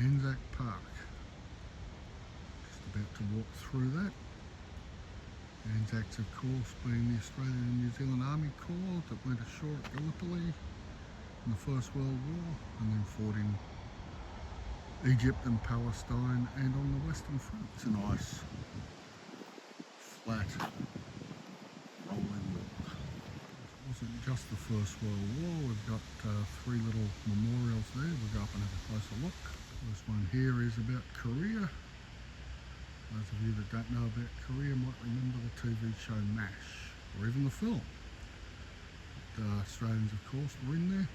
Anzac Park. Just about to walk through that. Anzacs, of course, being the Australian and New Zealand Army Corps that went ashore at Gallipoli in the First World War and then fought in Egypt and Palestine and on the Western Front. It's a nice, flat, rolling walk. It wasn't just the First World War. We've got three little memorials there. We'll go up and have a closer look. This one here is about Korea. Those of you that don't know about Korea might remember the TV show MASH, or even the film. But, Australians, of course, were in there.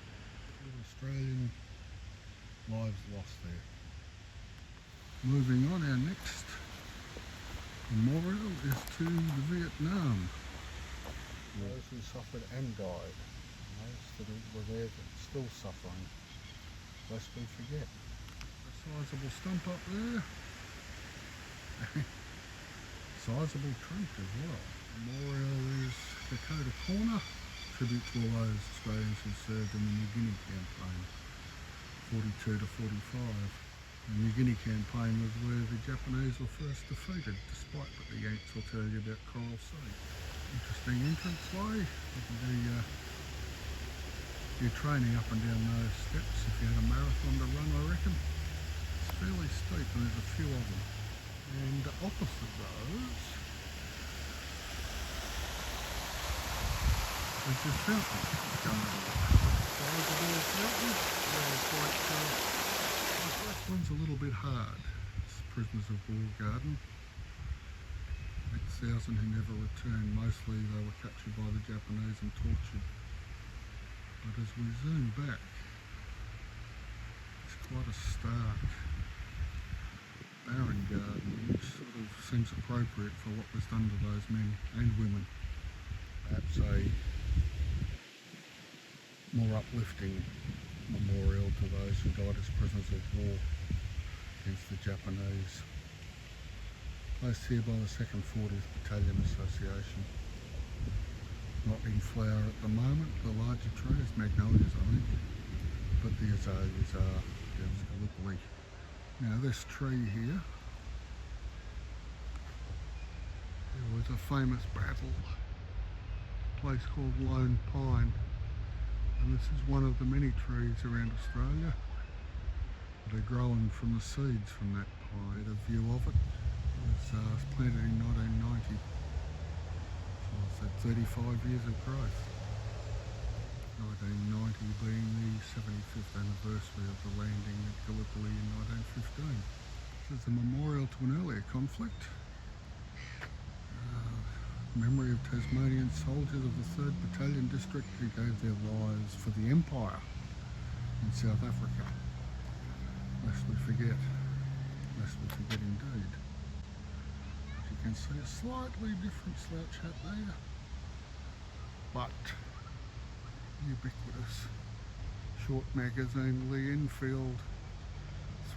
Australian lives lost there. Moving on, our next memorial is to the Vietnam. Those who suffered and died, those that were there that are still suffering, lest we forget. A sizeable stump up there. Sizable trunk as well. Memorial is Dakota Corner, tribute to all those Australians who served in the New Guinea campaign, 42 to 45. The New Guinea campaign was where the Japanese were first defeated, despite what the Yanks will tell you about Coral Sea. Interesting entrance way. You can do your training up and down those steps if you had a marathon to run, I reckon. It's fairly steep and there's a few of them. And opposite those is your fountain. Sizable fountain. This one's a little bit hard. It's Prisoners of War Garden. 8,000 who never returned. Mostly they were captured by the Japanese and tortured. But as we zoom back, it's quite a stark, barren garden, which sort of seems appropriate for what was done to those men and women. Perhaps a more uplifting memorial to those who died as prisoners of war against the Japanese. Placed here by the 2nd 40th Battalion Association. Not in flower at the moment, the larger trees, magnolias I think, but the azaleas are Gallipoli. Now this tree here, there was a famous battle, a place called Lone Pine, and this is one of the many trees around Australia that are growing from the seeds from that pine. A view of it. It was planted in 1990, so it's had 35 years of growth. 1990 being the 75th anniversary of the landing at Gallipoli in 1915. This is a memorial to an earlier conflict. Memory of Tasmanian soldiers of the 3rd Battalion District who gave their lives for the Empire in South Africa. Lest we forget indeed. As you can see, a slightly different slouch hat there, but ubiquitous short magazine Lee Enfield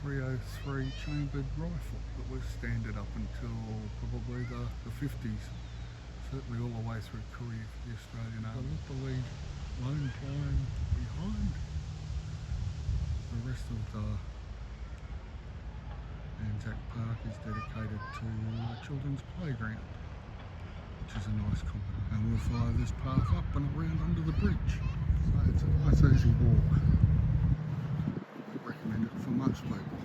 303 chambered rifle that was standard up until probably the 50s, certainly all the way through Korea for the Australian Army. Gallipoli Lone Pine behind. The rest of the Anzac Park is dedicated to a children's playground, which is a nice combination. And we'll follow this path up and around under the bridge. So it's a nice easy walk. I recommend it for most people.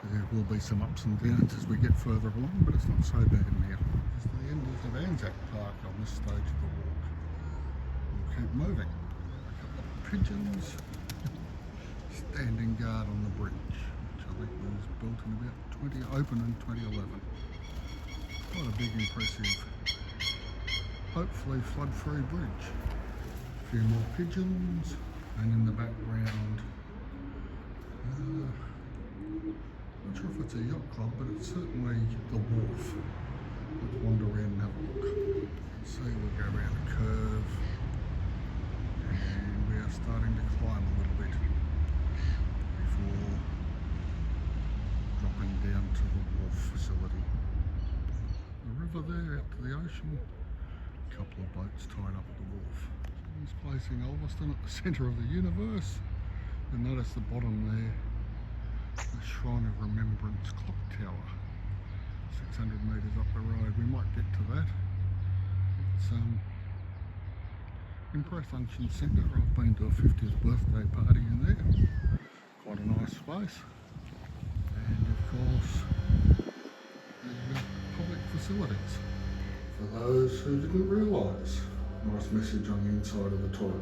There will be some ups and downs as we get further along, but it's not so bad now. It's the end of Anzac Park on this stage of the walk. We'll keep moving. A couple of pigeons standing guard on the bridge, which I think was built in about opened in 2011. Quite a big, impressive, hopefully flood-free bridge. A few more pigeons, and in the background, not sure if it's a yacht club, but it's certainly the wharf. Let's wander around and have a look. You can see we'll go around a curve, and we are starting to climb a little bit before dropping down to the wharf facility. The river there out to the ocean, a couple of boats tied up at the wharf. He's placing Ulverstone at the centre of the universe. You'll notice the bottom there Shrine of Remembrance Clock Tower, 600 metres up the road. We might get to that. It's in Press Function Centre. I've been to a 50th birthday party in there. Quite a nice space. And of course, there's public facilities. For those who didn't realise, nice message on the inside of the toilet.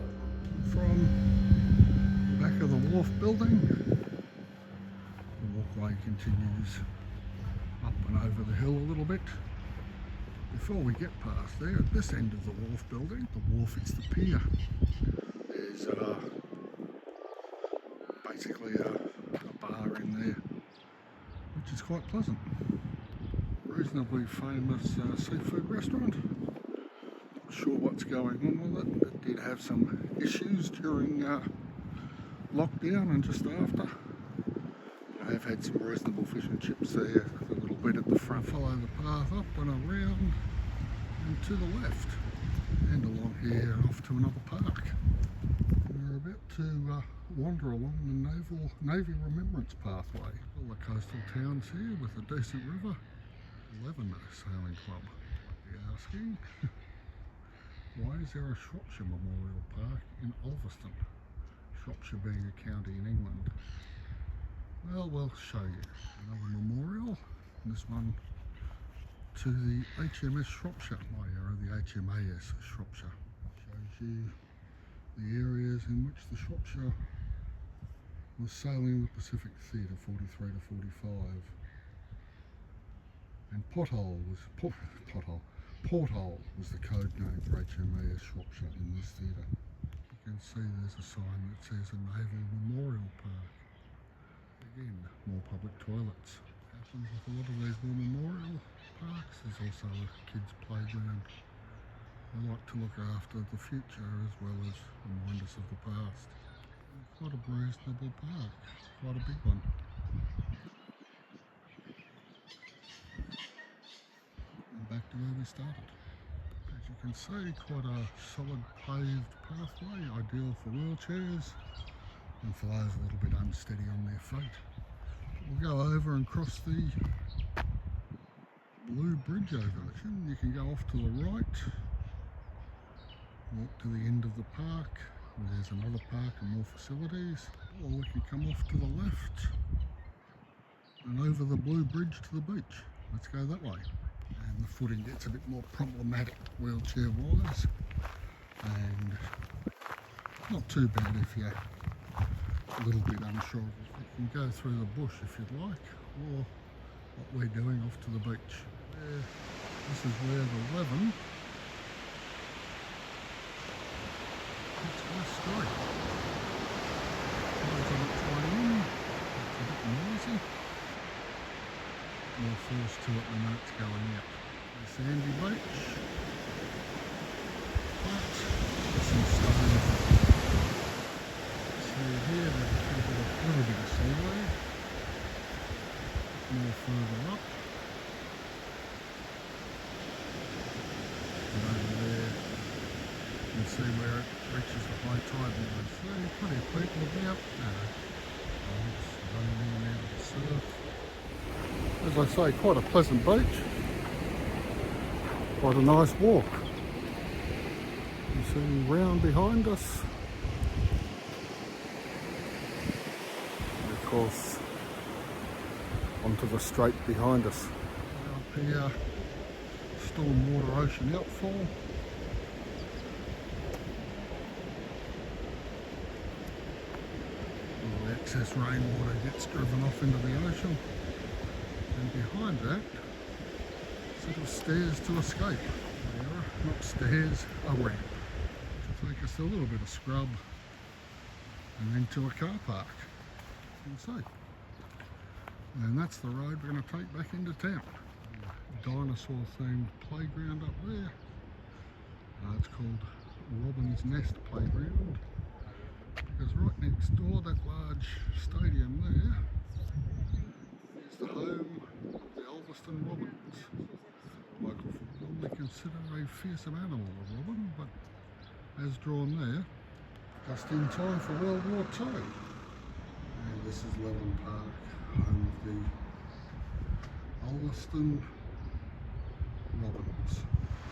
From the back of the wharf building, the walkway continues up and over the hill a little bit. Before we get past there, at this end of the wharf building, the wharf is the pier. There's basically a bar in there, which is quite pleasant. Reasonably famous seafood restaurant. Not sure what's going on with it. It did have some issues during lockdown and just after. I have had some reasonable fish and chips there, a little bit at the front. Follow the path up and around and to the left and along here and off to another park. We're about to wander along the Navy Remembrance Pathway. All the coastal towns here with a decent river. Leven Sailing Club, might be asking. Why is there a Shropshire Memorial Park in Ulverstone? Shropshire being a county in England. Well, we'll show you another memorial. This one to the HMS Shropshire, the HMAS Shropshire. Shows you the areas in which the Shropshire was sailing the Pacific Theatre 43 to 45. And Porthole was the code name for HMAS Shropshire in this theatre. You can see there's a sign that says a Naval Memorial Park. Again, more public toilets. Happens with a lot of these war memorial parks. There's also a kids' playground. They like to look after the future as well as remind us of the past. Quite a reasonable park, quite a big one. Back to where we started. As you can see, quite a solid paved pathway, ideal for wheelchairs and for those a little bit unsteady on their feet. We'll go over and cross the Blue Bridge overlation. You can go off to the right, walk to the end of the park, where there's another park and more facilities, or we can come off to the left and over the Blue Bridge to the beach. Let's go that way. And the footing gets a bit more problematic wheelchair wise, and not too bad if you're a little bit unsure. You can go through the bush if you'd like, or what we're doing off to the beach. This is where the Leven hits West Street. There's a its way in, it's a bit noisy. More force to it than it's going out. The sandy beach, but there's some stone. See here, there's a little bit of seaweed. More further up. And over there, you can see where it reaches the high tide line. So plenty of people about. Running in and out of the surf. As I say, quite a pleasant beach, quite a nice walk. You see round behind us, and of course onto the strait behind us. Up here, stormwater ocean outfall. All the excess rainwater gets driven off into the ocean. And behind that, sort of stairs to escape. Not stairs, a ramp. To take us to a little bit of scrub and then to a car park. You can see. And that's the road we're going to take back into town. Dinosaur themed playground up there. It's called Robin's Nest Playground. Because right next door, that large stadium there, the home of the Ulverstone Robins. Local football, they consider a fearsome animal, the robin, but as drawn there, just in time for World War II. And This is Leven Park, home of the Ulverstone robins.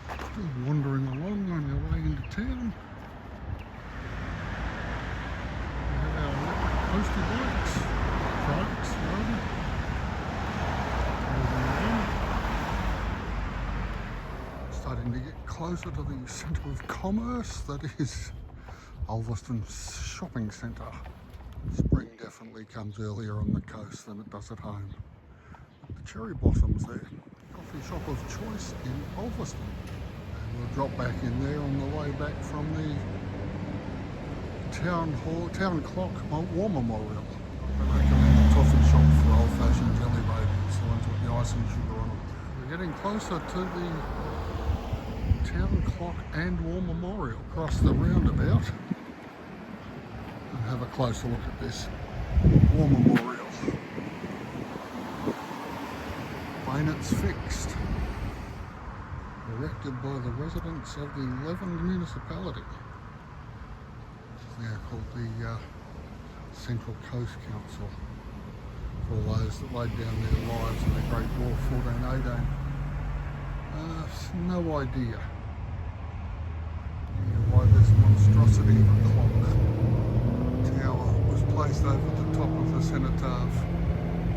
Still wandering along on your way into town. We have our electric coaster bikes, trucks, rather. Starting to get closer to the centre of commerce that is Ulverstone shopping centre. Spring definitely comes earlier on the coast than it does at home. The cherry blossoms there, coffee shop of choice in Ulverstone. And we'll drop back in there on the way back from the town clock war memorial. I recommend the coffee shop for old-fashioned jelly babies, the ones with the icing sugar on them. We're getting closer to the town clock and war memorial. Across the roundabout and have a closer look at this war memorial. Bayonets fixed, erected by the residents of the Leven municipality. This is now called the Central Coast Council, for all those that laid down their lives in the Great War 1418. No idea why this monstrosity of a clock tower was placed over the top of the cenotaph.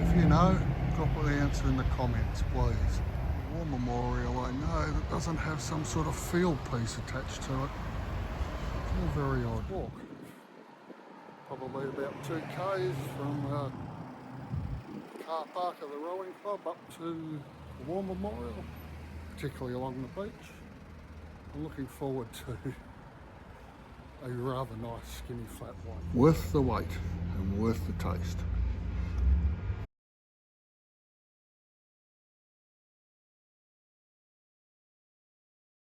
If you know, drop an answer in the comments, please. War memorial, I know, that doesn't have some sort of field piece attached to it. It's all very odd. Walk. Probably about 2 k's from the car park of the rowing club up to the war memorial, particularly along the beach. I'm looking forward to a rather nice skinny flat one. Worth the wait and worth the taste.